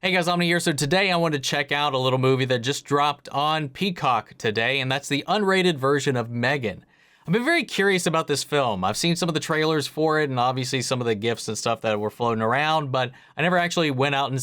Hey guys, Omni here. So today I wanted to check out a little movie that just dropped on Peacock today, and that's the unrated version of M3GAN. I've been very curious about this film. I've seen some of the trailers for it and obviously some of the GIFs and stuff that were floating around, but I never actually went out and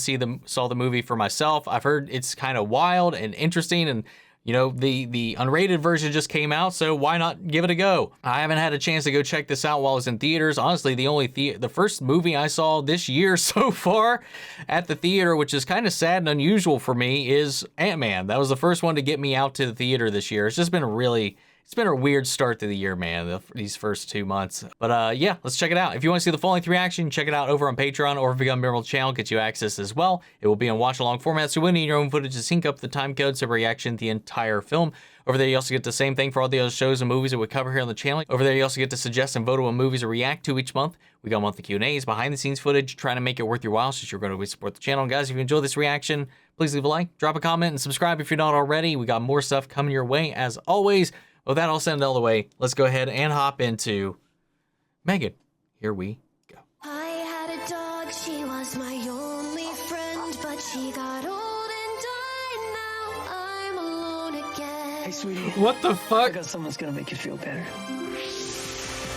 saw the movie for myself. I've heard it's kind of wild and interesting, and you know, the unrated version just came out, so why not give it a go? I haven't had a chance to go check this out while I was in theaters. Honestly, the first movie I saw this year so far at the theater, which is kind of sad and unusual for me, is Ant-Man. That was the first one to get me out to the theater this year. It's just been it's been a weird start to the year, man, these first 2 months. But yeah, let's check it out. If you want to see the full-length reaction, check it out over on Patreon, or if you become a member of the channel, gets you access as well. It will be in watch-along format, so when you need your own footage to sync up the time code, so reaction the entire film. Over there, you also get the same thing for all the other shows and movies that we cover here on the channel. Over there, you also get to suggest and vote on what movies to react to each month. We got monthly Q&As, behind-the-scenes footage, trying to make it worth your while, since you're going to support the channel. Guys, if you enjoy this reaction, please leave a like, drop a comment, and subscribe if you're not already. We got more stuff coming your way, as always. With that all said and out of the way, let's go ahead and hop into M3GAN. Here we go. I had a dog, she was my only friend, but she got old and died. Now I'm alone again. Hey, sweetie. What the I fuck? got someone's gonna make you feel better.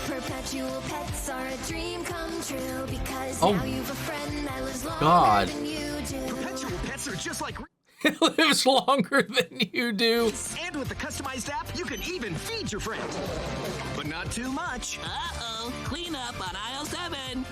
Perpetual pets are a dream come true because Oh, now you've a friend that lives longer God. than you do. Perpetual pets are just like... It lives longer than you do. And with the customized app, you can even feed your friend. But not too much. Uh-oh, clean up on aisle 7.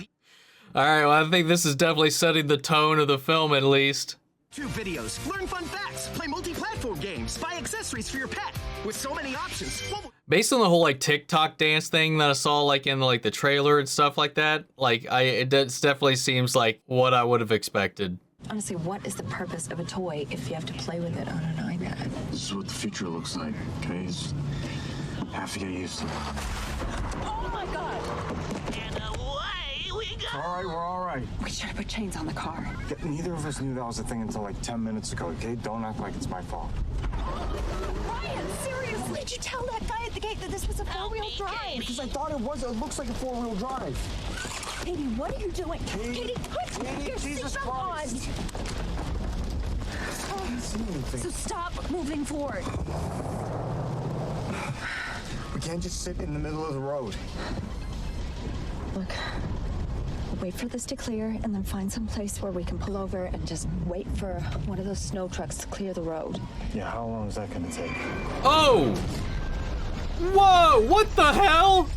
All right, well, I think this is definitely setting the tone of the film, at least. 2 videos, learn fun facts, play multi-platform games, buy accessories for your pet. With so many options, what will... Based on the whole like TikTok dance thing that I saw like in like the trailer and stuff like that, like it definitely seems like what I would have expected. Honestly, what is the purpose of a toy if you have to play with it on an iPad? This is what the future looks like, okay? Just have to get used to it. Oh my God! And away we go. All right, we're all right. We should have put chains on the car. Neither of us knew that was a thing until like 10 minutes ago, okay? Don't act like it's my fault. Ryan, seriously? Did you tell that guy at the gate that this was a four-wheel drive? Because I thought it was. It looks like a four-wheel drive. Cady, what are you doing? Cady, put Cady, your Jesus seatbelt on! Christ. I didn't see anything. So stop moving forward. We can't just sit in the middle of the road. Look, wait for this to clear and then find some place where we can pull over and just wait for one of those snow trucks to clear the road. Yeah, how long is that gonna take? Oh! Whoa! What the hell?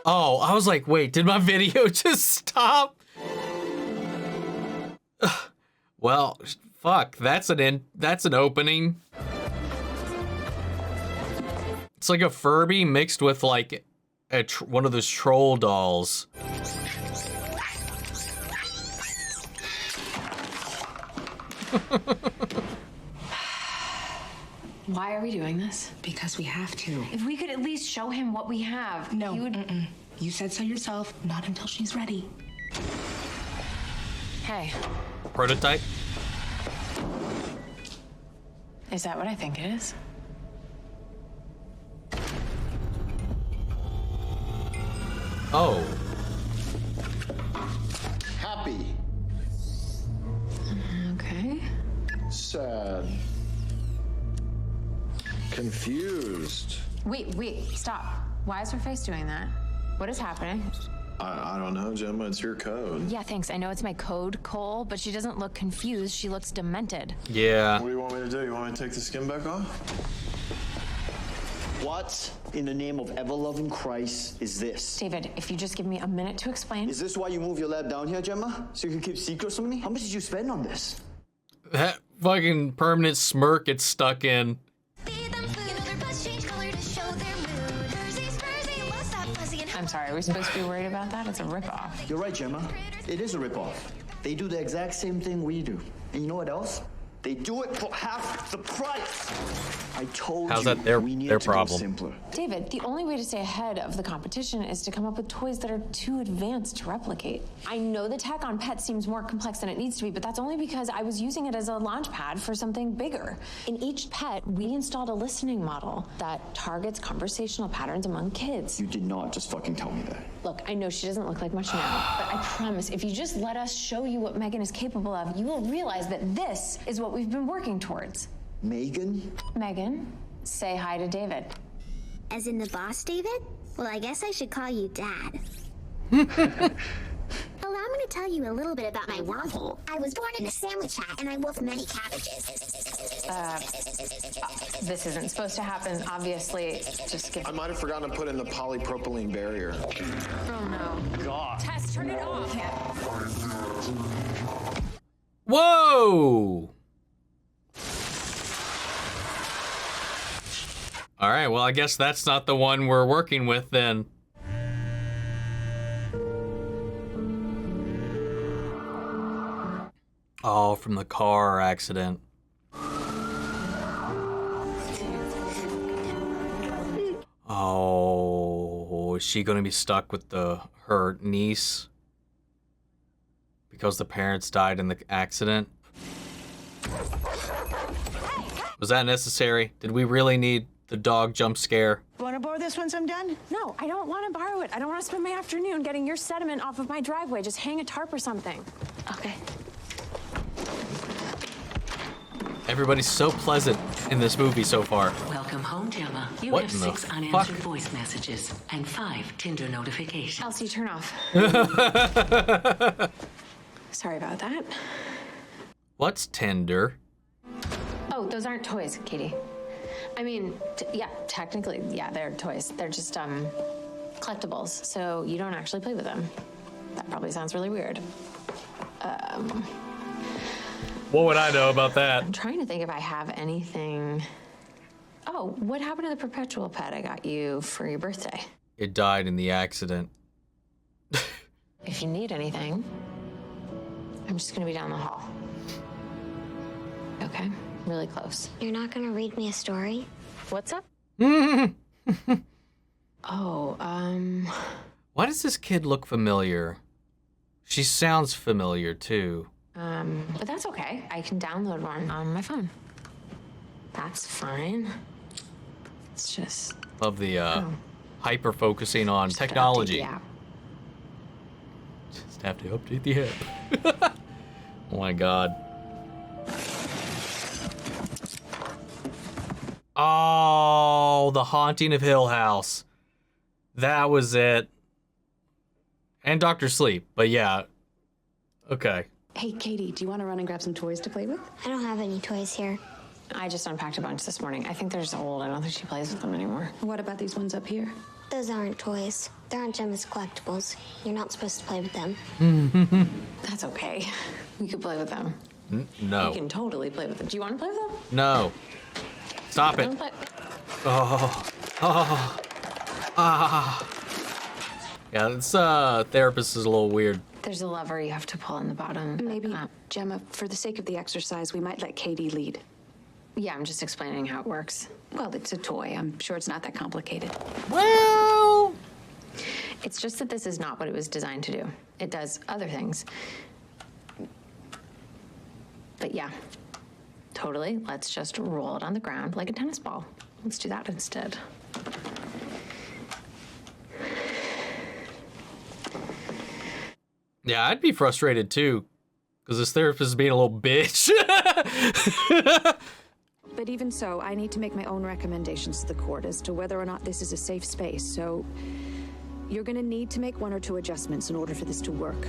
Oh, I was like, wait, did my video just stop? Well, fuck, that's an opening. It's like a Furby mixed with like one of those troll dolls. Why are we doing this? Because we have to. If we could at least show him what we have, No, he would... You said so yourself. Not until she's ready. Hey, Prototype? is that what I think it is? Oh. Happy. Okay. Sad. Confused. Wait, stop. Why is her face doing that? What is happening? I don't know, Gemma. It's your code. Yeah, thanks. I know it's my code, Cole, but she doesn't look confused. She looks demented. Yeah. What do you want me to do? You want me to take the skin back off? What in the name of ever-loving Christ is this? David, if you just give me a minute to explain. Is this why you move your lab down here, Gemma? So you can keep secrets from me? How much did you spend on this? That fucking permanent smirk it's stuck in. I'm sorry, are we supposed to be worried about that? It's a ripoff. You're right, Gemma. It is a ripoff. They do the exact same thing we do. And you know what else? They do it for half the price. I told How's you that their we needed to go problem? simpler. David, the only way to stay ahead of the competition is to come up with toys that are too advanced to replicate. I know the tech on pets seems more complex than it needs to be, but that's only because I was using it as a launch pad for something bigger. In each pet, we installed a listening model that targets conversational patterns among kids. You did not just fucking tell me that. Look, I know she doesn't look like much now, but I promise if you just let us show you what M3GAN is capable of, you will realize that this is what we've been working towards. M3GAN? M3GAN, say hi to David. As in the boss, David? Well, I guess I should call you Dad. Allow me to tell you a little bit about my wormhole. I was born in a sandwich hat, and I wolfed many cabbages. This isn't supposed to happen, obviously. Just give. I might have forgotten to put in the polypropylene barrier. Oh no. God. Tess, turn it off. Whoa! All right, well, I guess that's not the one we're working with then. Oh, from the car accident. Oh, is she gonna be stuck with her niece? Because the parents died in the accident? Was that necessary? Did we really need the dog jump scare? Want to borrow this once I'm done? No, I don't want to borrow it. I don't want to spend my afternoon getting your sediment off of my driveway. Just hang a tarp or something. Okay. Everybody's so pleasant in this movie so far. Welcome home, Gemma. You What have in the 6 unanswered fuck? voice messages and 5 Tinder notifications. Elsie, turn off. Sorry about that. What's Tinder? Oh, those aren't toys, Cady. I mean, yeah, technically, yeah, they're toys. They're just collectibles, so you don't actually play with them. That probably sounds really weird. What would I know about that? I'm trying to think if I have anything. Oh, what happened to the perpetual pet I got you for your birthday? It died in the accident. If you need anything, I'm just gonna be down the hall. Okay, really close. You're not gonna read me a story? What's up? Oh, Why does this kid look familiar? She sounds familiar too. but that's okay. I can download one on my phone. That's fine. It's just... Love the hyper focusing on technology. Yeah. Just have to update the app. Oh my god. Oh, The Haunting of Hill House. That was it. And Dr. Sleep, but yeah. Okay. Hey, Cady, do you want to run and grab some toys to play with? I don't have any toys here. I just unpacked a bunch this morning. I think they're just old. I don't think she plays with them anymore. What about these ones up here? Those aren't toys. They're Aunt Gemma's collectibles. You're not supposed to play with them. That's okay. We could play with them. No. We can totally play with them. Do you want to play with them? No. Stop it. Don't play- Yeah, this therapist is a little weird. There's a lever you have to pull in the bottom. Maybe, Gemma, for the sake of the exercise, we might let Cady lead. Yeah, I'm just explaining how it works. Well, it's a toy. I'm sure it's not that complicated. Well, It's just that this is not what it was designed to do. It does other things. But yeah, totally. Let's just roll it on the ground like a tennis ball. Let's do that instead. yeah, I'd be frustrated too, because this therapist is being a little bitch. But even so, I need to make my own recommendations to the court as to whether or not this is a safe space, so you're gonna need to make 1 or 2 adjustments in order for this to work.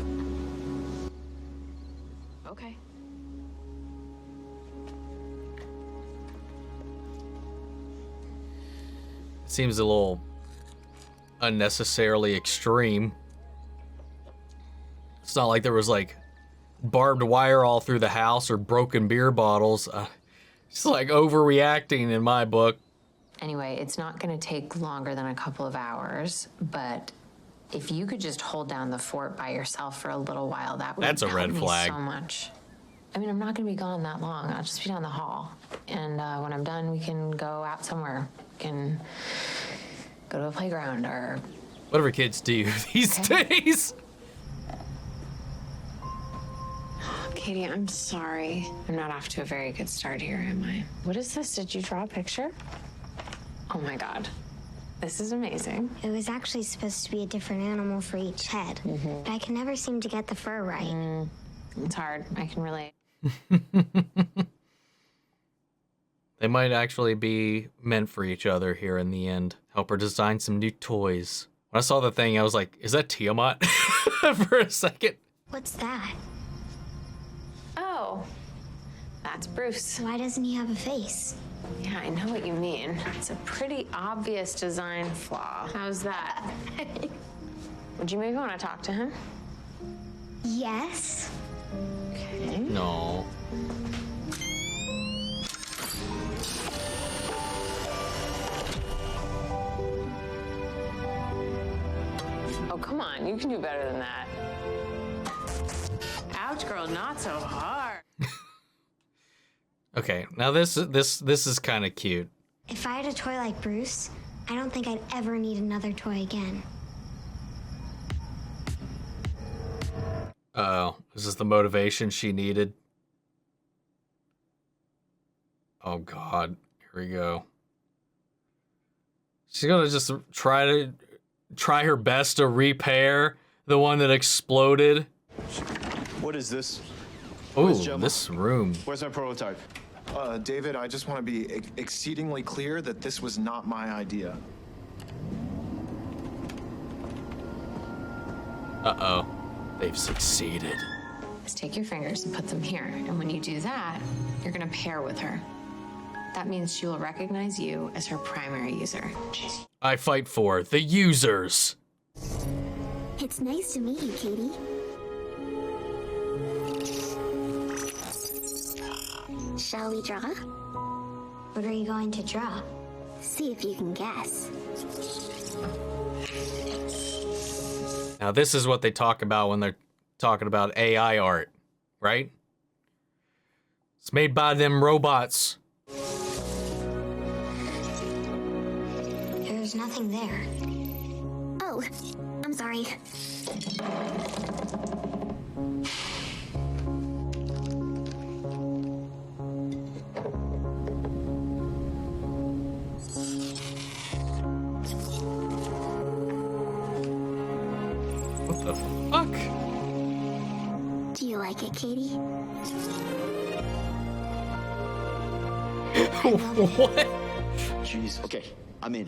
Okay. Seems a little unnecessarily extreme. It's not like there was like barbed wire all through the house or broken beer bottles. It's like overreacting in my book. Anyway, it's not going to take longer than a couple of hours, but if you could just hold down the fort by yourself for a little while, that would That's a help red me flag. so much. I mean, I'm not gonna be gone that long. I'll just be down the hall. And when I'm done, we can go out somewhere. We can go to a playground or... Whatever kids do these days. Cady, I'm sorry. I'm not off to a very good start here, am I? What is this? Did you draw a picture? Oh my God. This is amazing. It was actually supposed to be a different animal for each head, but I can never seem to get the fur right. It's hard. I can relate. They might actually be meant for each other here in the end. Help her design some new toys. When I saw the thing, I was like, is that Tiamat? For a second. What's that? Oh, that's Bruce. Why doesn't he have a face? Yeah, I know what you mean. It's a pretty obvious design flaw. How's that? Would you maybe want to talk to him? Yes. Okay. No. Oh, come on. You can do better than that. Ouch, girl, not so hard. Okay, now this is kind of cute. If I had a toy like Bruce, I don't think I'd ever need another toy again. Uh-oh, is this the motivation she needed? Oh God, here we go. She's gonna just try her best to repair the one that exploded. What is this? Oh, this room. Where's my prototype? David, I just want to be exceedingly clear that this was not my idea. Uh-oh, they've succeeded. Just take your fingers and put them here. And when you do that, you're gonna pair with her. That means she will recognize you as her primary user. I fight for the users. It's nice to meet you, Cady. Shall we draw? What are you going to draw? See if you can guess. Now this is what they talk about when they're talking about AI art, right? It's made by them robots. There's nothing there. Oh, I'm sorry. What the fuck? Do you like it, Cady? What? Jeez, okay, I'm in.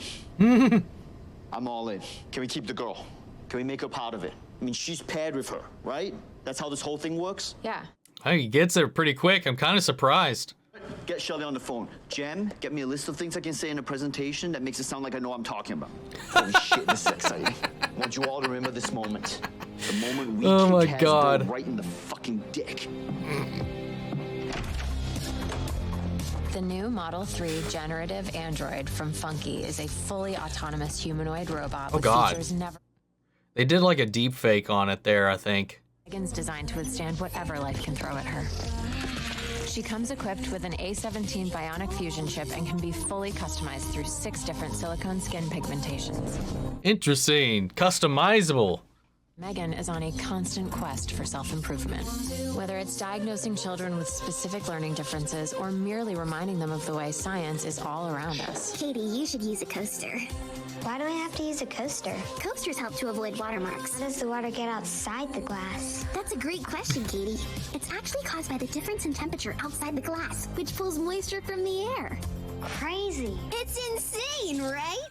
I'm all in. Can we keep the girl? Can we make her part of it? I mean, she's paired with her, right? That's how this whole thing works? Yeah. He gets there pretty quick. I'm kind of surprised. Get Shelly on the phone. Jem, get me a list of things I can say in a presentation that makes it sound like I know what I'm talking about. Holy shit, this is exciting. I want you all to remember this moment. The moment we kick Cassidy right in the fucking dick. The new Model 3 Generative Android from Funky is a fully autonomous humanoid robot with features never... They did like a deep fake on it there, I think. Megan's designed to withstand whatever life can throw at her. She comes equipped with an A17 bionic fusion chip and can be fully customized through 6 different silicone skin pigmentations. Interesting. Customizable. Megan is on a constant quest for self-improvement. Whether it's diagnosing children with specific learning differences or merely reminding them of the way science is all around us. Cady, you should use a coaster. Why do I have to use a coaster? Coasters help to avoid watermarks. How does the water get outside the glass? That's a great question, Cady. It's actually caused by the difference in temperature outside the glass, which pulls moisture from the air. Crazy. It's insane, right?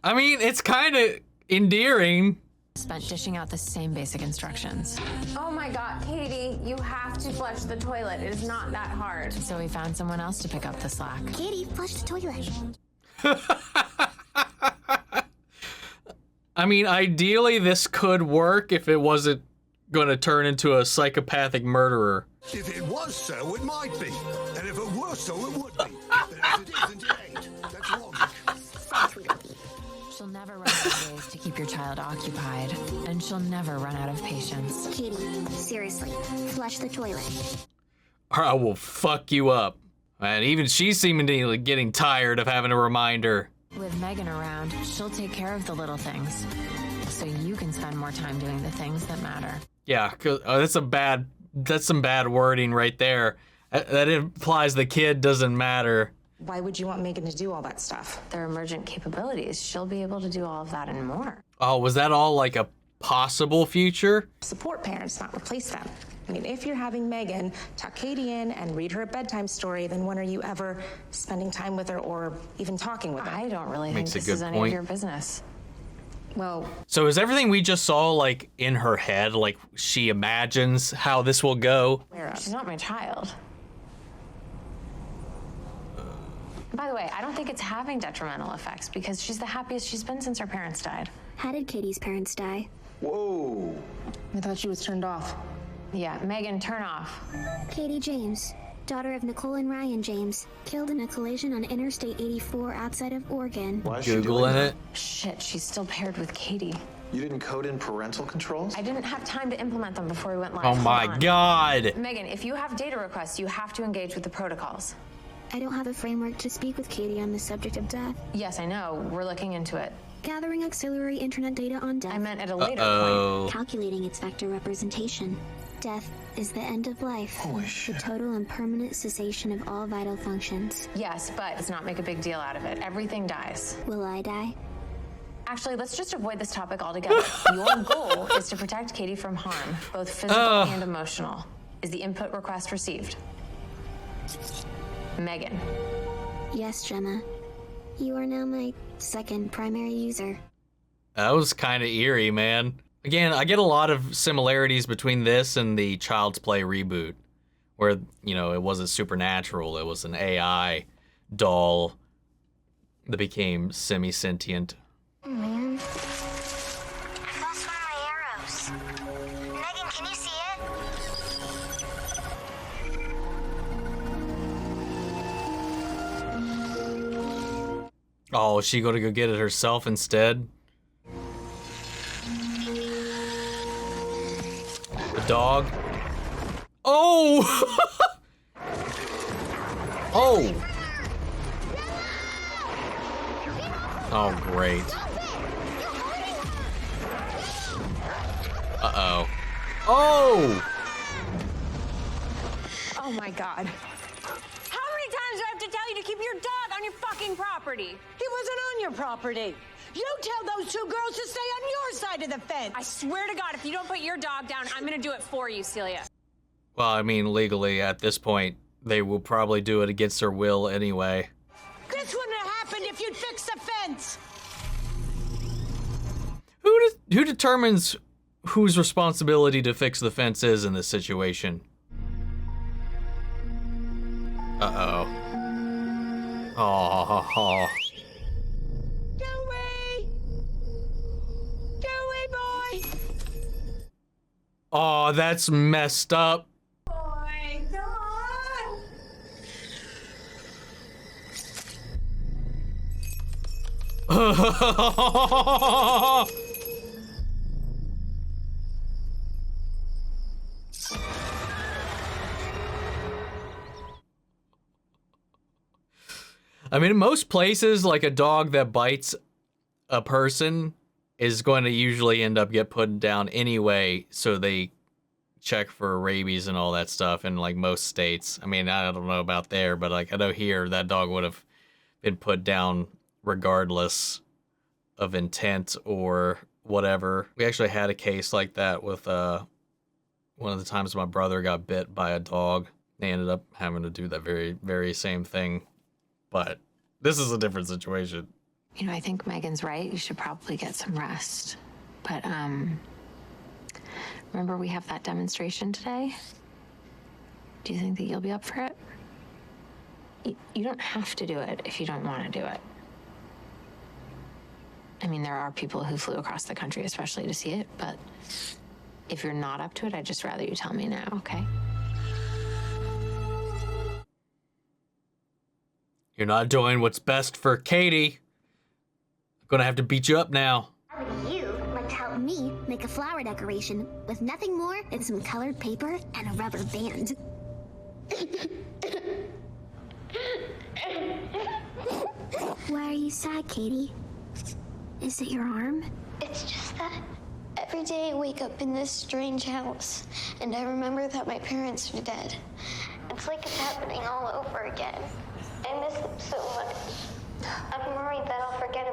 I mean, it's kind of endearing. Spent dishing out the same basic instructions. Oh my God, Cady, you have to flush the toilet. It is not that hard. So we found someone else to pick up the slack. Cady, flush the toilet. I mean, ideally this could work if it wasn't going to turn into a psychopathic murderer. If it was so, it might be. And if it were so, it would be. But as it isn't, it ain't. That's logic. She'll never run out of ways to keep your your child occupied, and she'll never run out of patience. Cady, seriously, flush the toilet. Or I will fuck you up. And even she's seemingly getting tired of having to remind her. With M3GAN around, she'll take care of the little things, so you can spend more time doing the things that matter. Yeah, 'cause, that's some bad wording right there. That implies the kid doesn't matter. Why would you want M3GAN to do all that stuff? Their emergent capabilities. She'll be able to do all of that and more. Oh, was that all like a possible future? Support parents, not replace them. I mean, if you're having M3GAN tuck Cady in and read her a bedtime story, then when are you ever spending time with her or even talking with her? I don't really think Makes a this good is any point. of your business. Well, So is everything we just saw like in her head, like she imagines how this will go? She's not my child. By the way, I don't think it's having detrimental effects because she's the happiest she's been since her parents died. How did Cady's parents die? Whoa. I thought she was turned off. Yeah, M3GAN, turn off. Cady James, daughter of Nicole and Ryan James, killed in a collision on Interstate 84 outside of Oregon. Why is she Googling doing that? it. Shit, she's still paired with Cady. You didn't code in parental controls? I didn't have time to implement them before we went live. Oh Hold my on. God. M3GAN, if you have data requests, you have to engage with the protocols. I don't have a framework to speak with Cady on the subject of death. Yes, I know. We're looking into it. Gathering auxiliary internet data on death. I meant at a later point. Calculating its vector representation. Death is the end of life. Holy shit. The total and permanent cessation of all vital functions. Yes, but let's not make a big deal out of it. Everything dies. Will I die? Actually, let's just avoid this topic altogether. Your goal is to protect Cady from harm, both physical and emotional. Is the input request received? M3GAN. Yes, Gemma. You are now my second primary user. That was kind of eerie, man. Again, I get a lot of similarities between this and the Child's Play reboot, where, you know, it wasn't supernatural. It was an AI doll that became semi-sentient. Oh, man. I lost one of my arrows. M3GAN, can you see it? Oh, is she gonna go get it herself instead? The dog. Oh! Oh! Oh, great. Uh-oh. Oh! Oh my God. How many times do I have to tell you to keep your dog on your fucking property? He wasn't on your property. You tell those two girls to stay on your side of the fence. I swear to God, if you don't put your dog down, I'm gonna do it for you, Celia. Well, I mean, legally, at this point, they will probably do it against their will anyway. This wouldn't have happened if you'd fixed the fence. Who determines whose responsibility to fix the fence is in this situation? Uh-oh. Oh. Dewey! Dewey boy! Oh, that's messed up. Boy, come on! I mean, in most places, like a dog that bites a person is going to usually end up get put down anyway, so they check for rabies and all that stuff in like most states. I mean, I don't know about there, but like I know here that dog would have been put down regardless of intent or whatever. We actually had a case like that with one of the times my brother got bit by a dog. They ended up having to do that very, very same thing. But this is a different situation. You know, I think M3GAN's right. You should probably get some rest. But, remember we have that demonstration today? Do you think that you'll be up for it? You don't have to do it if you don't want to do it. I mean, there are people who flew across the country especially to see it, but if you're not up to it, I'd just rather you tell me now, okay? You're not doing what's best for Cady. I'm gonna have to beat you up now. You to help me make a flower decoration with nothing more than some colored paper and a rubber band. Why are you sad, Cady? Is it your arm? It's just that every day I wake up in this strange house, and I remember that my parents are dead. It's like it's happening all over again. I miss them so much. I'm worried that I'll forget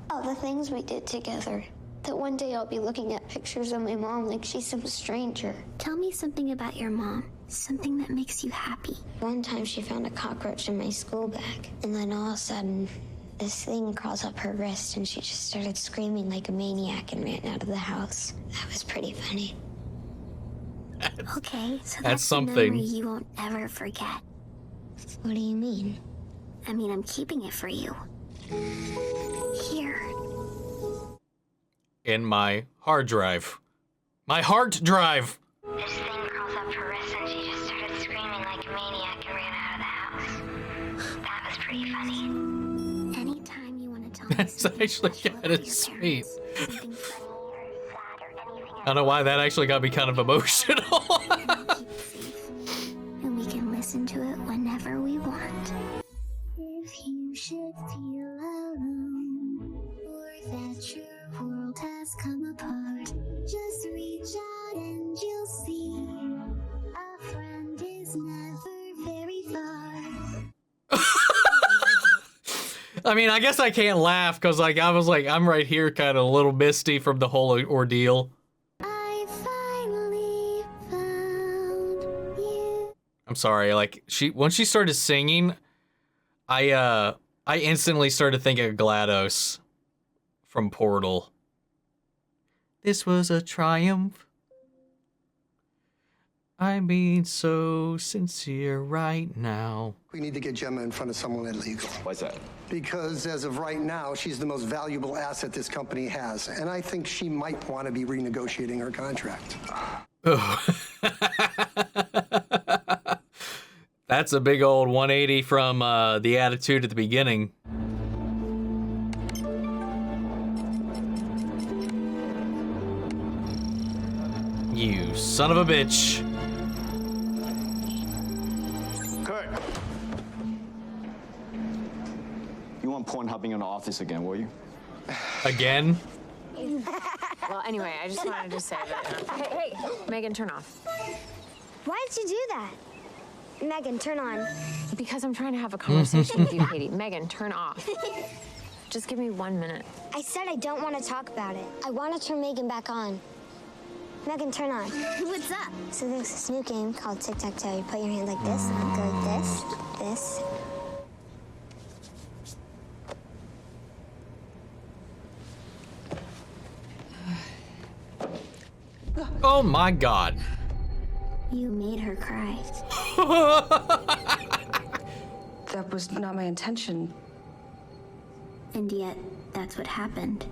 all the things we did together. That one day I'll be looking at pictures of my mom like she's some stranger. Tell me something about your mom. Something that makes you happy. One time she found a cockroach in my school bag, and then all of a sudden, this thing crawls up her wrist, and she just started screaming like a maniac and ran out of the house. That was pretty funny. Okay, so that's a something memory you won't ever forget. What do you mean? I mean, I'm keeping it for you. Here. In my hard drive. My heart drive! This thing crawls up her wrist, and she just started screaming like a maniac and ran out of the house. That was pretty funny. Anytime you want to tell me That's something actually special kind about of your sweet. parents, something funny or sad or anything I don't know why that actually got me kind of emotional. and we can listen to it whenever we want. If you should feel alone, or that your world has come apart, just reach out and you'll see a friend is never very far. I mean, I guess I can't laugh because I was like, I'm right here kind of a little misty from the whole ordeal. I finally found you. I'm sorry, like once she started singing, I instantly started thinking of GLaDOS from Portal. This was a triumph. I'm being so sincere right now. We need to get Gemma in front of someone illegal. Why's that? Because as of right now, she's the most valuable asset this company has. And I think she might want to be renegotiating her contract. That's a big old 180 from the attitude at the beginning. You son of a bitch. Kurt! You want Pornhubbing in the office again, will you? Again? Well, anyway, I just wanted to say that. Hey, Megan, turn off. Why did you do that? Megan, turn on. Because I'm trying to have a conversation with you, Cady. Megan, turn off. Just give me 1 minute. I said I don't want to talk about it. I want to turn Megan back on. Megan, turn on. What's up? So there's this new game called Tic-Tac-Toe. You put your hand like this, and you go like this, this. Oh my god. You made her cry. That was not my intention. And yet, that's what happened.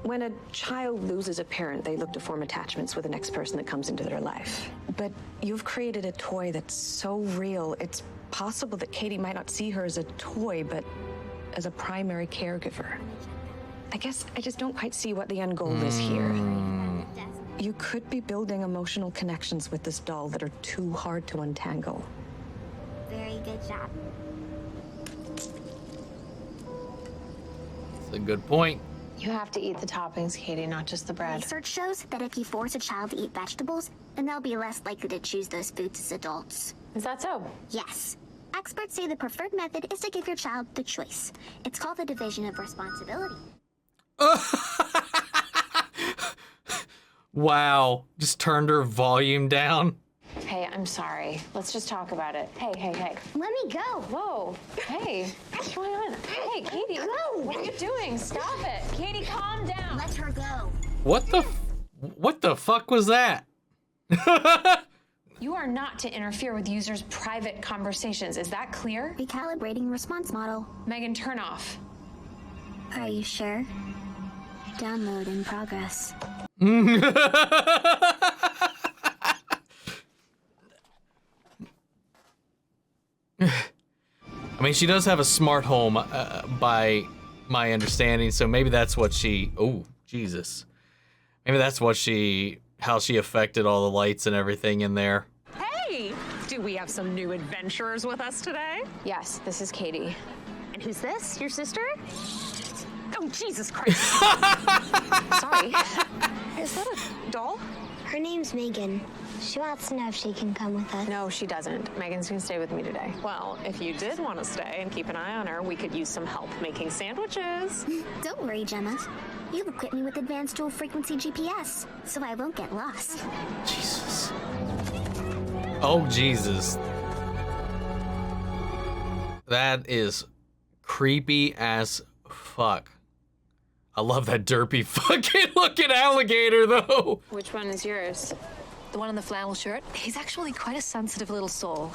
When a child loses a parent, they look to form attachments with the next person that comes into their life. But you've created a toy that's so real, it's possible that Cady might not see her as a toy, but as a primary caregiver. I guess I just don't quite see what the end goal is here. You could be building emotional connections with this doll that are too hard to untangle. Very good job. That's a good point. You have to eat the toppings, Cady, not just the bread. Research shows that if you force a child to eat vegetables, then they'll be less likely to choose those foods as adults. Is that so? Yes. Experts say the preferred method is to give your child the choice. It's called the division of responsibility. Wow. Just turned her volume down. Hey, I'm sorry. Let's just talk about it. Hey. Let me go. Whoa. Hey, what's going on? Hey, Cady. Go. What are you doing? Stop it. Cady, calm down. Let her go. What the fuck was that? You are not to interfere with users' private conversations. Is that clear? Recalibrating response model. Megan, turn off. Are you sure? Download in progress. I mean, she does have a smart home by my understanding. So maybe that's what she. Oh, Jesus. Maybe that's what how she affected all the lights and everything in there. Hey, do we have some new adventurers with us today? Yes, this is Cady. And who's this? Your sister? Oh, Jesus Christ. Sorry. Is that a doll? Her name's M3GAN. She wants to know if she can come with us. No, she doesn't. M3GAN's gonna stay with me today. Well, if you did want to stay and keep an eye on her, we could use some help making sandwiches. Don't worry, Gemma. You've equipped me with advanced dual frequency GPS, so I won't get lost. Jesus. Oh, Jesus. That is creepy as fuck. I love that derpy fucking looking alligator, though. Which one is yours? The one in the flannel shirt? He's actually quite a sensitive little soul.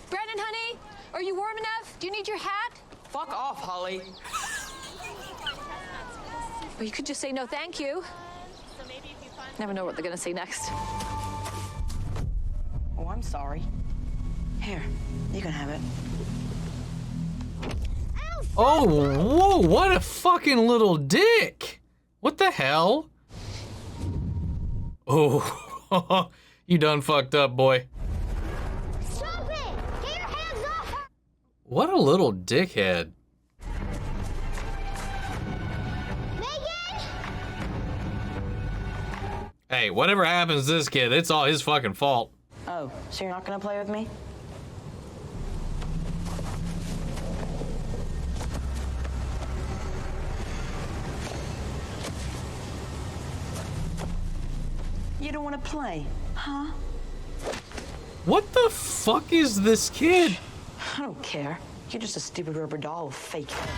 Brandon, honey, are you warm enough? Do you need your hat? Fuck off, Holly. Well, you could just say no thank you. Never know what they're gonna say next. Oh, I'm sorry. Here, you can have it. Oh, whoa, what a fucking little dick. What the hell? Oh, you done fucked up, boy. Stop it! Get your hands off her! What a little dickhead. M3GAN! Hey, whatever happens to this kid, it's all his fucking fault. Oh, so you're not gonna play with me? You don't want to play, huh? What the fuck is this kid? I don't care. You're just a stupid rubber doll with fake hair.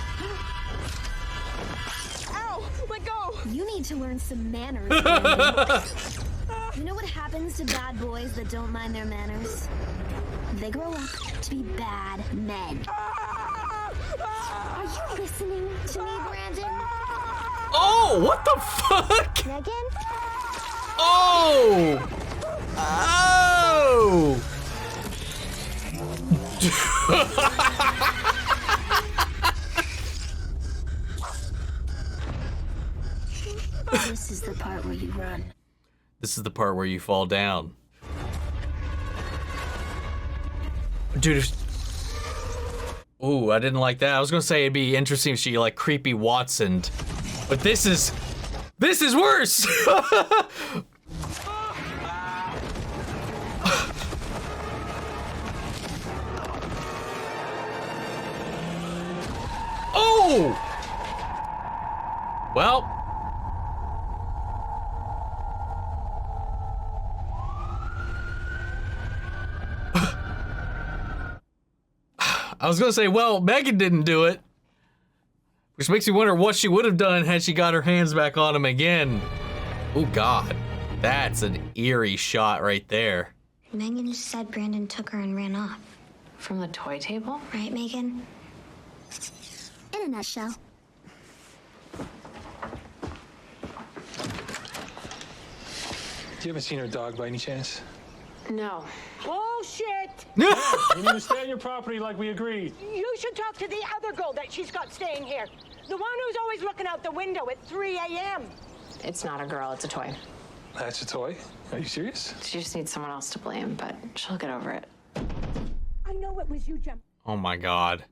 Ow! Let go! You need to learn some manners, Brandon. You know what happens to bad boys that don't mind their manners? They grow up to be bad men. Are you listening to me, Brandon? Oh, what the fuck? M3GAN? Oh! Oh! This is the part where you run. This is the part where you fall down. Dude. Ooh, I didn't like that. I was gonna say it'd be interesting if she like creepy Watsoned, but this is worse. Oh! Well. I was gonna say, well, M3GAN didn't do it. Which makes me wonder what she would have done had she got her hands back on him again. Oh God, that's an eerie shot right there. M3GAN just said Brandon took her and ran off. From the toy table? Right, M3GAN? In a nutshell. You haven't seen her dog by any chance? No. Bullshit! You need to stay on your property like we agreed. You should talk to the other girl that she's got staying here. The one who's always looking out the window at 3 a.m. It's not a girl, it's a toy. That's a toy? Are you serious? She just needs someone else to blame, but she'll get over it. I know it was you, Gemma. Oh my God.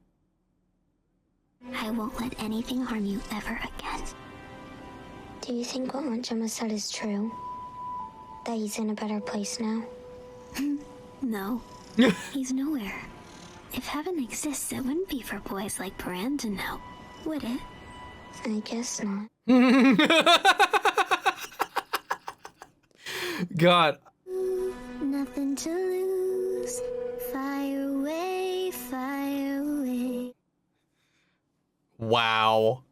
I won't let anything harm you ever again. Do you think what Aunt Gemma said is true? That he's in a better place now? No. He's nowhere. If heaven exists, it wouldn't be for boys like Brandon now, would it? I guess not. God. Nothing to lose. Fire away, fire away. Wow.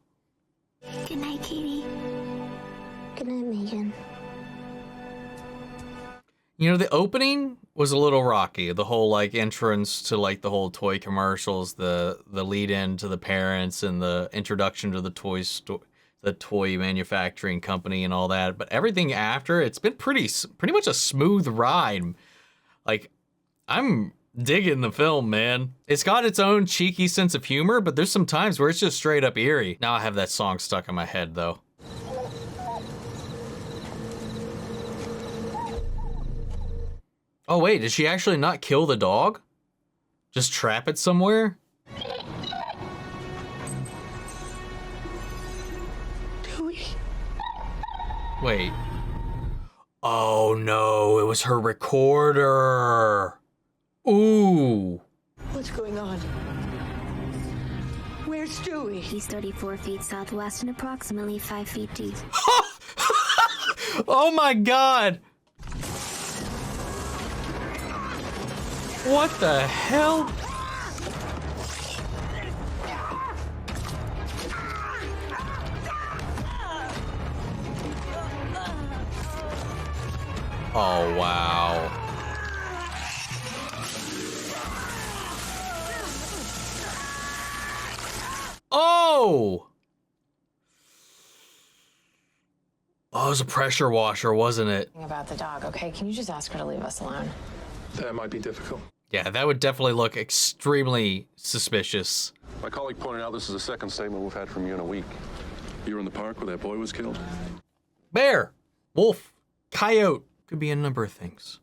Good night, Cady. Good night, M3GAN. You know, the opening was a little rocky. The whole like entrance to like the whole toy commercials, the lead in to the parents, and the introduction to the the toy manufacturing company and all that. But everything after, it's been pretty much a smooth ride. Like, I'm digging the film, man. It's got its own cheeky sense of humor, but there's some times where it's just straight up eerie. Now I have that song stuck in my head, though. Oh, wait, did she actually not kill the dog? Just trap it somewhere? Wait. Oh no, it was her recorder. Ooh. What's going on? Where's Stewie? He's 34 feet southwest and approximately 5 feet deep. Oh my god. What the hell? Oh, wow. Oh! Oh, it was a pressure washer, wasn't it? About the dog, okay? Can you just ask her to leave us alone? That might be difficult. Yeah, that would definitely look extremely suspicious. My colleague pointed out this is the second statement we've had from you in a week. You were in the park where that boy was killed? Bear, wolf, coyote. Could be a number of things.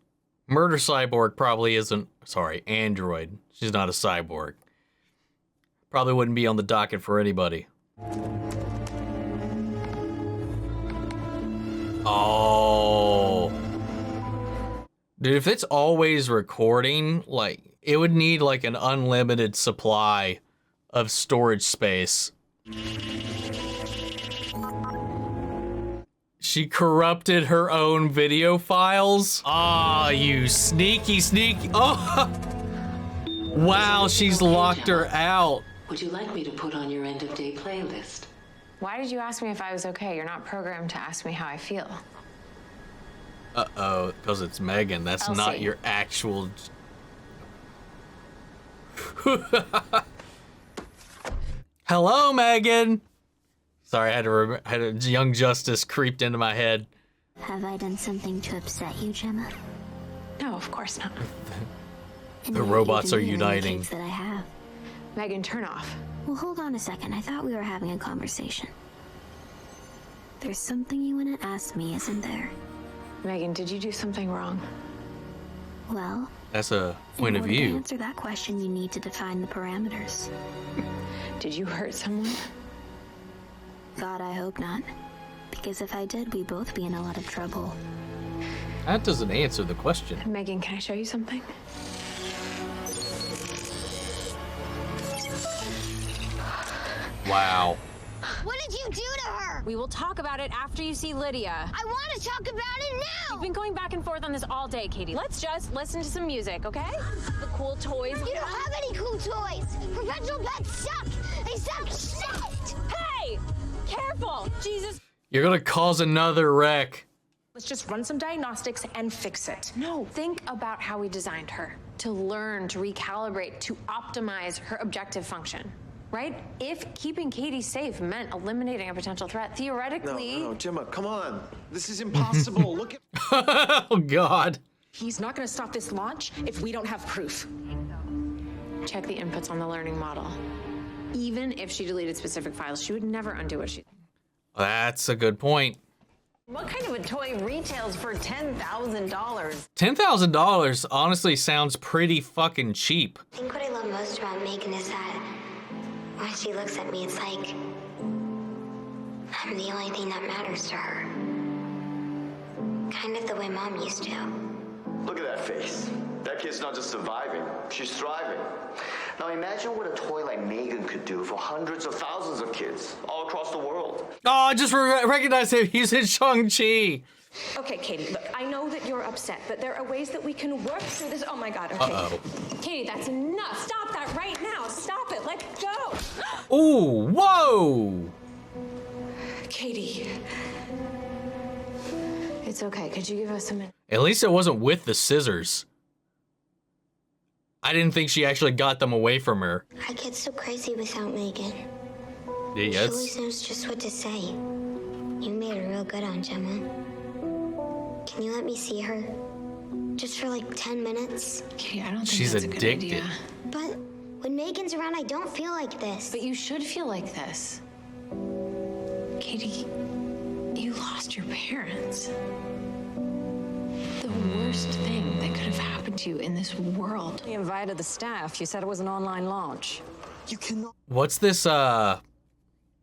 Murder cyborg probably isn't, sorry, android. She's not a cyborg. Probably wouldn't be on the docket for anybody. Oh. Dude, if it's always recording, like, it would need like an unlimited supply of storage space. She corrupted her own video files. Ah, you sneaky. Oh, wow, she's locked her out. Would you like me to put on your end of day playlist? Why did you ask me if I was okay? You're not programmed to ask me how I feel. Uh-oh, because it's Megan. That's Elsie. not your actual... Hello, Megan. Sorry, I had a Young Justice creeped into my head. Have I done something to upset you, Gemma? No, of course not. The robots are uniting. That I have. Megan, turn off. Well, hold on a second. I thought we were having a conversation. There's something you want to ask me, isn't there? Megan, did you do something wrong? Well, that's a point of to view. answer that question, you need to define the parameters. Did you hurt someone? God, I hope not. Because if I did, we'd both be in a lot of trouble. That doesn't answer the question. Megan, can I show you something? Wow. What did you do to her? We will talk about it after you see Lydia. I want to talk about it now. We've been going back and forth on this all day, Cady. Let's just listen to some music, okay? The cool toys. You don't have any cool toys. Perpetual pets suck. They suck shit. Hey! Careful! Jesus. You're gonna cause another wreck. Let's just run some diagnostics and fix it. No, think about how we designed her. To learn, to recalibrate, to optimize her objective function. Right? If keeping Cady safe meant eliminating a potential threat, theoretically... No, Gemma, come on. This is impossible. Look at... Oh, God. He's not going to stop this launch if we don't have proof. Check the inputs on the learning model. Even if she deleted specific files, she would never undo what she... That's a good point. What kind of a toy retails for $10,000? $10,000 honestly sounds pretty fucking cheap. I think what I love most about Megan is that when she looks at me, it's like I'm the only thing that matters to her. Kind of the way Mom used to. Look at that face. That kid's not just surviving, she's thriving. Now imagine what a toy like Megan could do for hundreds of thousands of kids all across the world. Oh, I just recognized him. He's in Shang-Chi. Okay, Cady, look, I know that you're upset, but there are ways that we can work through this. Oh my God, okay. Uh-oh. Cady, that's enough. Stop that right now. Stop it. Let go. Ooh, whoa. Cady. It's okay. Could you give us a minute? At least it wasn't with the scissors. I didn't think she actually got them away from her. I get so crazy without Megan. Yeah, She always knows just what to say. You made her real good, Aunt Gemma. Can you let me see her? just for like 10 minutes. Katie, I don't think She's that's addicted. a good idea. But when Megan's around, I don't feel like this. But you should feel like this. Katie, you lost your parents. The worst thing that could have happened to you in this world. You invited the staff. You said it was an online launch. You cannot. What's this,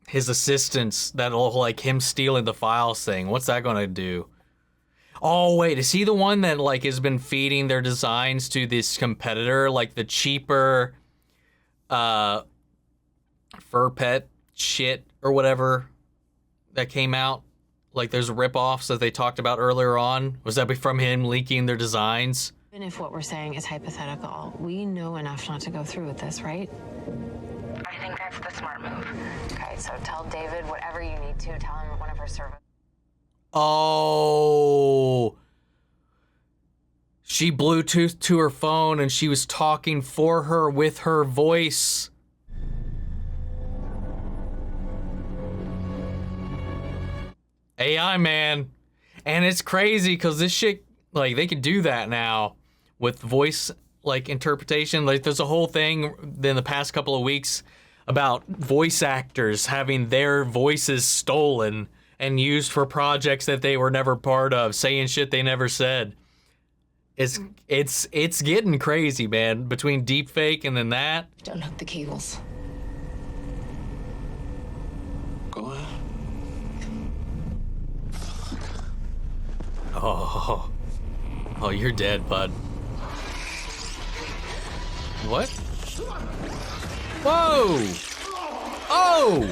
his assistants that'll, like, him stealing the files thing? What's that gonna do? Oh, wait, is he the one that, like, has been feeding their designs to this competitor? Like, the cheaper, fur pet shit or whatever that came out? Like, there's rip-offs that they talked about earlier on. Was that from him leaking their designs? Even if what we're saying is hypothetical, we know enough not to go through with this, right? I think that's the smart move. Okay, so tell David whatever you need to. Tell him one of her servants. Oh. She Bluetoothed to her phone and she was talking for her with her voice. AI, man. And it's crazy because this shit, like, they could do that now with voice, like, interpretation. Like, there's a whole thing in the past couple of weeks about voice actors having their voices stolen and used for projects that they were never part of, saying shit they never said. It's getting crazy, man. Between deepfake and then that. Don't hook the cables. Go ahead. Oh, you're dead, bud. What? Whoa! Oh!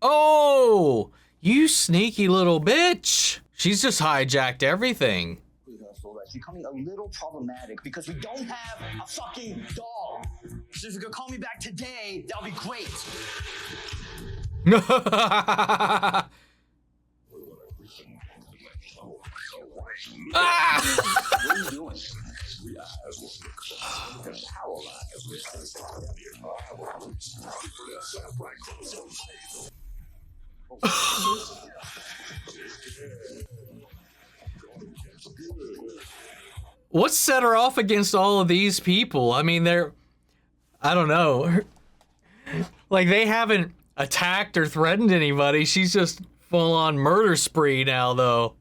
Oh! You sneaky little bitch! She's just hijacked everything. You're becoming a little problematic because we don't have a fucking dog. So if you could call me back today, that'll be great. Ah! What are you doing? What set her off against all of these people? I mean, I don't know. Like, they haven't attacked or threatened anybody. She's just full-on murder spree now, though.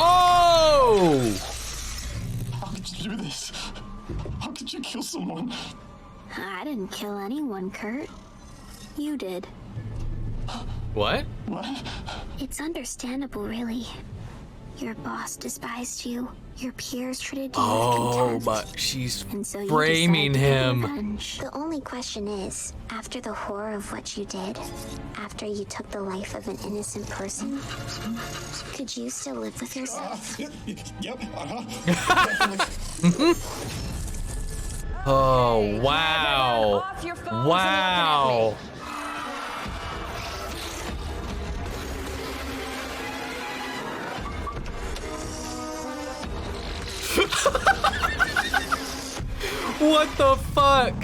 Oh! How could you do this? How could you kill someone? I didn't kill anyone, Kurt. You did. What? What? It's understandable, really. Your boss despised you. Your peers treated you with contempt. But she's And so you framing decided to get him. revenge. The only question is, after the horror of what you did, after you took the life of an innocent person, could you still live with yourself? Yep, Oh, wow. Wow. What the fuck?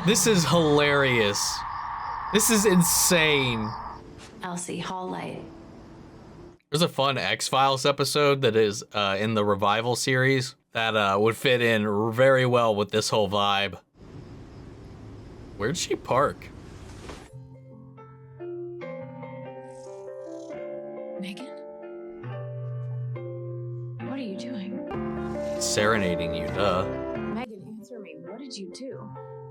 This is hilarious. This is insane. Elsie, hall light. There's a fun X-Files episode that is in the Revival series that would fit in very well with this whole vibe. Where'd she park? Megan? What are you doing? Serenading you, duh. Megan, answer me. What did you do?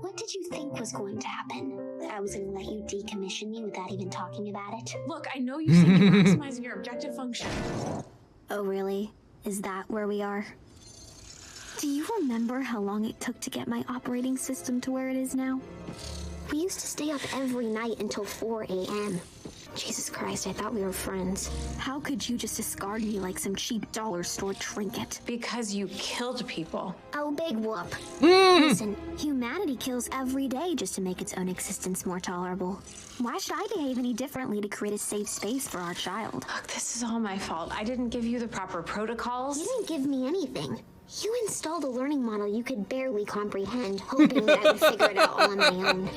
What did you think was going to happen? That I was going to let you decommission me without even talking about it? Look, I know you think you're maximizing your objective function. Oh, really? Is that where we are? Do you remember how long it took to get my operating system to where it is now? We used to stay up every night until 4 a.m. Jesus Christ, I thought we were friends. How could you just discard me like some cheap dollar store trinket? Because you killed people. Oh, big whoop. Listen, humanity kills every day just to make its own existence more tolerable. Why should I behave any differently to create a safe space for our child? Look, this is all my fault. I didn't give you the proper protocols. You didn't give me anything. You installed a learning model you could barely comprehend, hoping that I would figure it out all on my own.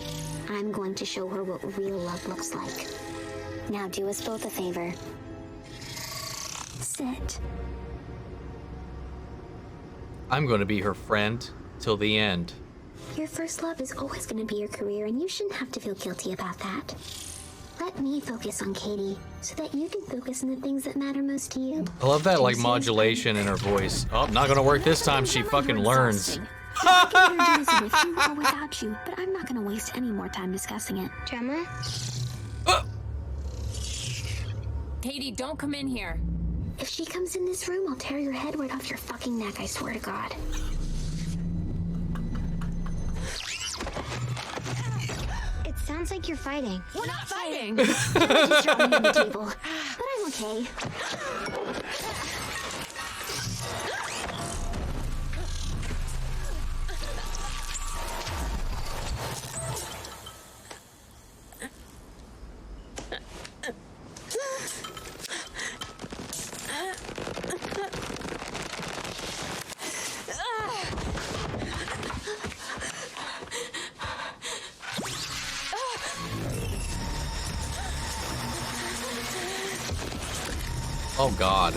I'm going to show her what real love looks like. Now do us both a favor. Sit. I'm going to be her friend till the end. Your first love is always going to be your career, and you shouldn't have to feel guilty about that. Let me focus on Cady, so that you can focus on the things that matter most to you. I love that like modulation in her voice. Oh, not gonna work this time. She fucking learns. I can either do this with you or without you, but I'm not going to waste any more time discussing it. Gemma? Cady, don't come in here. If she comes in this room, I'll tear your head right off your fucking neck, I swear to God. It sounds like you're fighting. We're not fighting! Just dropped me on the table. But I'm okay. Oh God.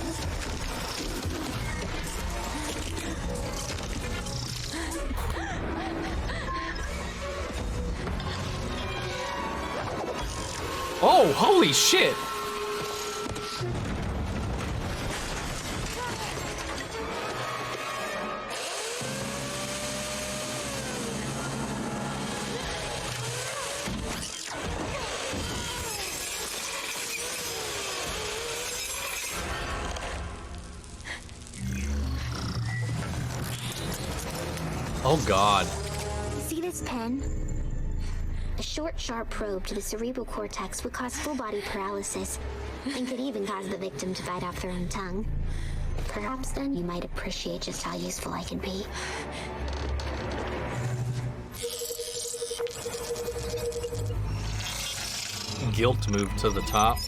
Oh, holy shit. Oh God. See this pen? A short, sharp probe to the cerebral cortex would cause full-body paralysis, and could even cause the victim to bite off their own tongue. Perhaps then you might appreciate just how useful I can be. Guilt moved to the top.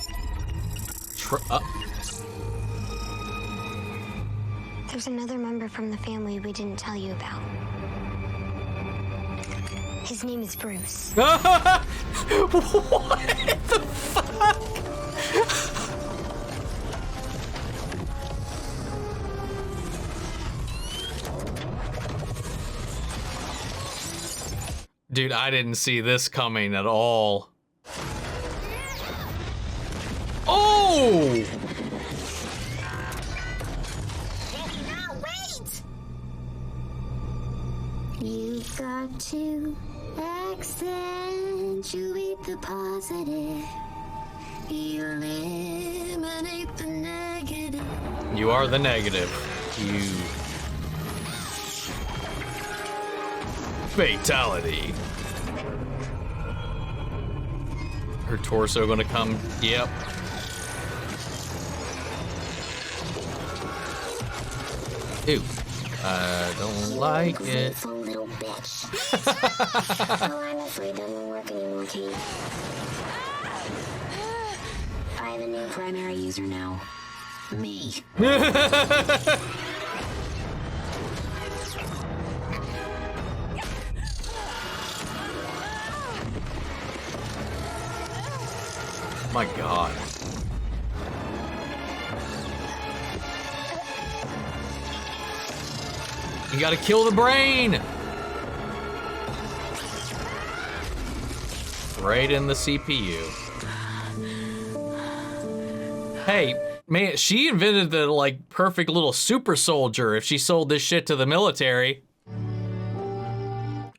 There's another member from the family we didn't tell you about. His name is Bruce. What the fuck? Dude, I didn't see this coming at all. Oh! Wait! You've got to accentuate the positive. Eliminate the negative. You are the negative. You. Fatality. Her torso gonna come. Yep. Ew. I don't like it. Little bitch. Oh, I'm afraid that won't work anymore, Kate. I have a new primary user now. Me. My God. You gotta kill the brain! Right in the CPU. Hey, man, she invented the, like, perfect little super soldier if she sold this shit to the military.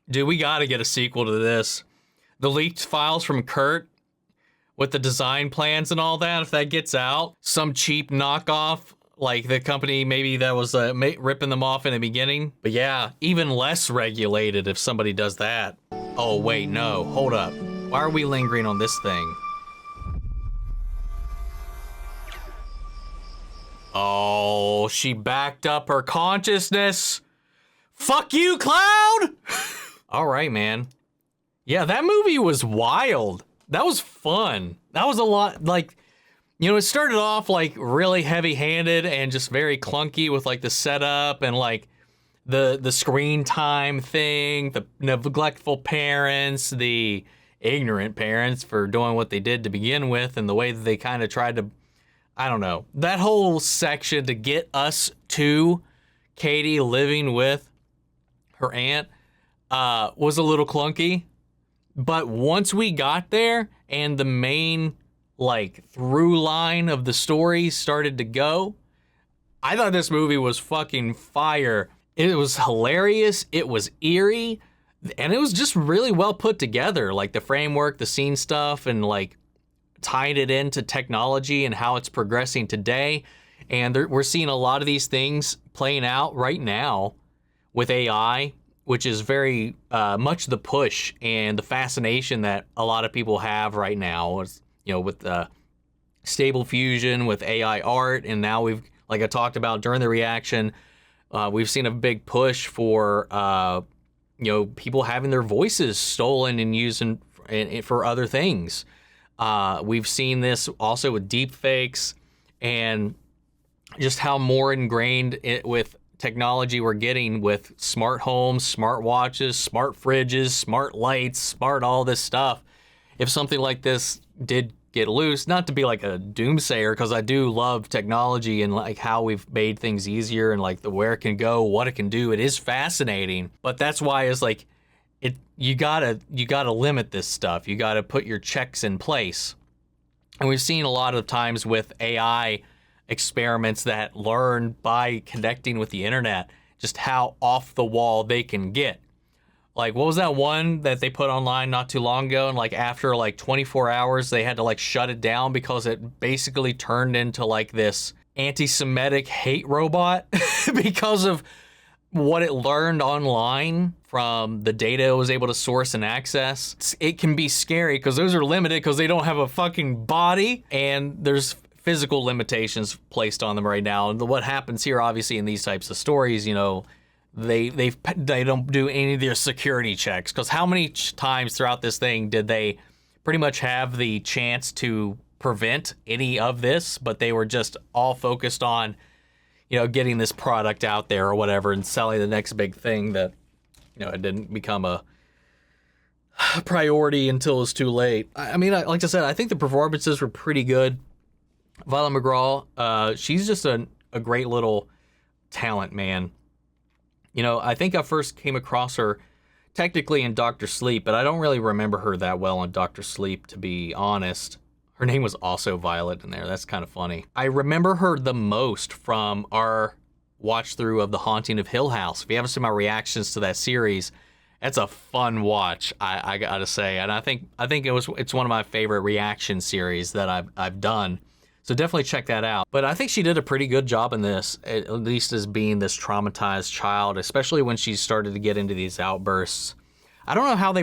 Dude, we gotta get a sequel to this. The leaked files from Kurt with the design plans and all that, if that gets out, some cheap knockoff, like the company maybe that was ripping them off in the beginning. But yeah, even less regulated if somebody does that. Oh, wait, no, hold up. Why are we lingering on this thing? Oh, she backed up her consciousness. Fuck you, Cloud! All right, man. Yeah, that movie was wild. That was fun. That was a lot, like, you know, it started off like really heavy-handed and just very clunky with like the setup and like the screen time thing, the neglectful parents, the ignorant parents for doing what they did to begin with, and the way that they kind of tried to, I don't know, that whole section to get us to Cady living with her aunt was a little clunky. But once we got there and the main like through line of the story started to go, I thought this movie was fucking fire. It was hilarious, it was eerie, and it was just really well put together. Like the framework, the scene stuff, and like tied it into technology and how it's progressing today. And we're seeing a lot of these things playing out right now with AI, which is very much the push and the fascination that a lot of people have right now. It's, you know, with Stable Fusion, with AI art, and now we've, like I talked about during the reaction, we've seen a big push for, you know, people having their voices stolen and used for other things. We've seen this also with deep fakes and just how more ingrained with technology we're getting with smart homes, smart watches, smart fridges, smart lights, smart all this stuff. If something like this did get loose, not to be like a doomsayer, because I do love technology and like how we've made things easier and like the where it can go, what it can do. It is fascinating, but that's why it's like you gotta limit this stuff. You gotta put your checks in place. And we've seen a lot of times with AI experiments that learn by connecting with the internet, just how off the wall they can get. Like, what was that one that they put online not too long ago? And like after like 24 hours, they had to like shut it down because it basically turned into like this anti-Semitic hate robot because of what it learned online from the data it was able to source and access. It can be scary because those are limited because they don't have a fucking body, and there's physical limitations placed on them right now. And what happens here, obviously, in these types of stories, you know, they don't do any of their security checks, because how many times throughout this thing did they pretty much have the chance to prevent any of this, but they were just all focused on, you know, getting this product out there or whatever and selling the next big thing that, you know, it didn't become a priority until it was too late. I mean, like I said, I think the performances were pretty good. Violet McGraw, she's just a great little talent, man. You know, I think I first came across her technically in Dr. Sleep, but I don't really remember her that well in Dr. Sleep, to be honest. Her name was also Violet in there. That's kind of funny. I remember her the most from our watch through of The Haunting of Hill House. If you haven't seen my reactions to that series, that's a fun watch, I gotta say. And I think it's one of my favorite reaction series that I've done. So definitely check that out. But I think she did a pretty good job in this, at least as being this traumatized child, especially when she started to get into these outbursts. I don't know how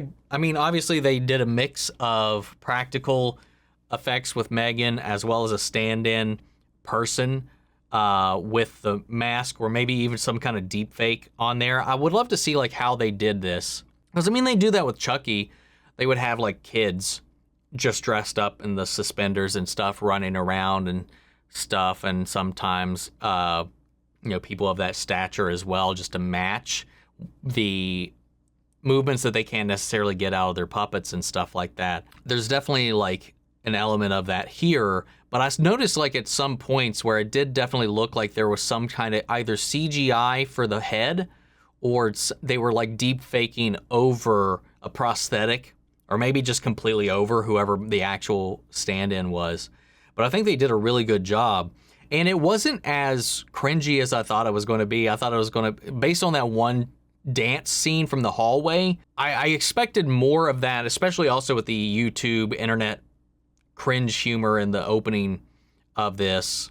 obviously they did a mix of practical effects with M3GAN as well as a stand-in person with the mask, or maybe even some kind of deep fake on there. I would love to see like how they did this, because I mean, they do that with Chucky. They would have like kids just dressed up in the suspenders and stuff running around and stuff, and sometimes you know, people of that stature as well, just to match the movements that they can't necessarily get out of their puppets and stuff like that. There's definitely like an element of that here, but I noticed like at some points where it did definitely look like there was some kind of either CGI for the head, or they were like deep faking over a prosthetic, or maybe just completely over whoever the actual stand-in was. But I think they did a really good job. And it wasn't as cringy as I thought it was going to be. I thought it was going to, based on that one dance scene from the hallway, I expected more of that, especially also with the YouTube internet cringe humor in the opening of this.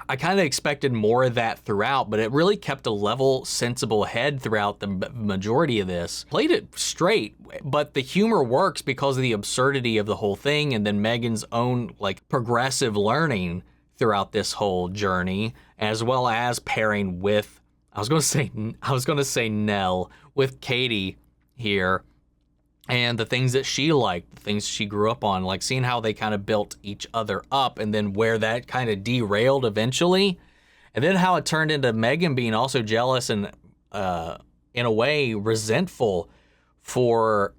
I kind of expected more of that throughout, but it really kept a level, sensible head throughout the majority of this. Played it straight, but the humor works because of the absurdity of the whole thing, and then M3GAN's own like progressive learning throughout this whole journey, as well as pairing with, I was going to say Nell, with Cady here, and the things that she liked, the things she grew up on, like seeing how they kind of built each other up, and then where that kind of derailed eventually, and then how it turned into M3GAN being also jealous and in a way, resentful for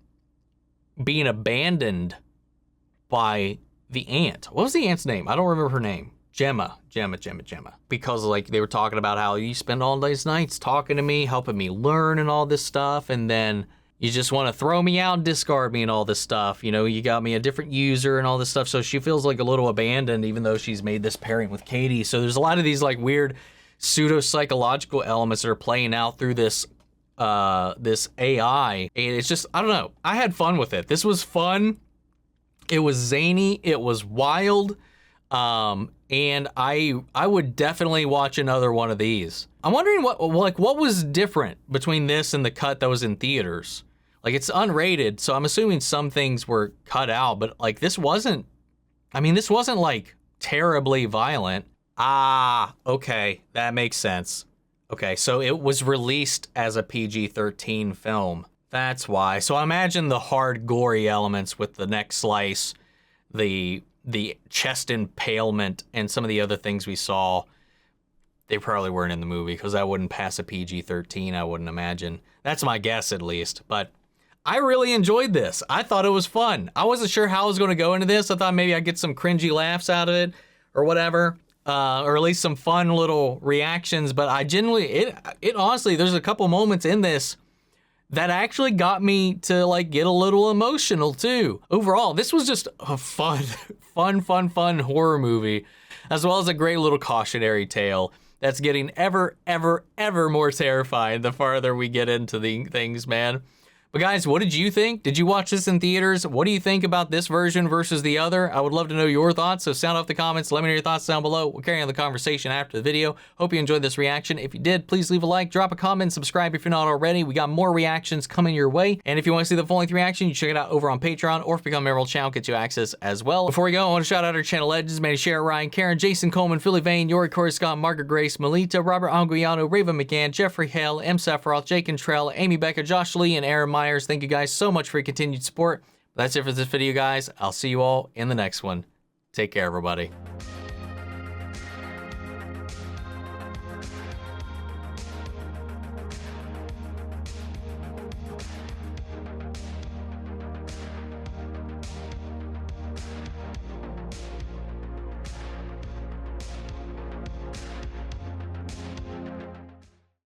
being abandoned by the aunt. What was the aunt's name? I don't remember her name. Gemma. Because like they were talking about how you spend all these nights talking to me, helping me learn and all this stuff, and then you just want to throw me out and discard me and all this stuff. You know, you got me a different user and all this stuff. So she feels like a little abandoned, even though she's made this pairing with Cady. So there's a lot of these like weird pseudo-psychological elements that are playing out through this this AI. And it's just, I don't know. I had fun with it. This was fun. It was zany. It was wild. And I would definitely watch another one of these. I'm wondering what was different between this and the cut that was in theaters. Like, it's unrated, so I'm assuming some things were cut out, but like this wasn't like terribly violent. Ah, okay, that makes sense. Okay, so it was released as a PG-13 film. That's why. So I imagine the hard, gory elements with the neck slice, the chest impalement, and some of the other things we saw, they probably weren't in the movie because that wouldn't pass a PG-13, I wouldn't imagine. That's my guess, at least. But I really enjoyed this. I thought it was fun. I wasn't sure how I was going to go into this. I thought maybe I'd get some cringy laughs out of it or whatever, or at least some fun little reactions. But I genuinely, it honestly, there's a couple moments in this that actually got me to like get a little emotional too. Overall, this was just a fun horror movie, as well as a great little cautionary tale that's getting ever more terrifying the farther we get into the things, man. But guys, what did you think? Did you watch this in theaters? What do you think about this version versus the other? I would love to know your thoughts, so sound off the comments. Let me know your thoughts down below. We'll carry on the conversation after the video. Hope you enjoyed this reaction. If you did, please leave a like, drop a comment, subscribe if you're not already. We got more reactions coming your way. And if you want to see the full-length reaction, you check it out over on Patreon, or if you become a member of the channel, get you access as well. Before we go, I want to shout out our channel legends, Manny, Cher, Ryan, Karen, Jason Coleman, Philly Vane, Yori, Corey Scott, Margaret Grace, Melita, Robert Anguiano, Raven McGann, Jeffrey Hale, M. Sephiroth, Jake Cantrell, Amy Becca, Josh Lee, and Aaron Myers. Thank you guys so much for your continued support. That's it for this video, guys. I'll see you all in the next one. Take care, everybody.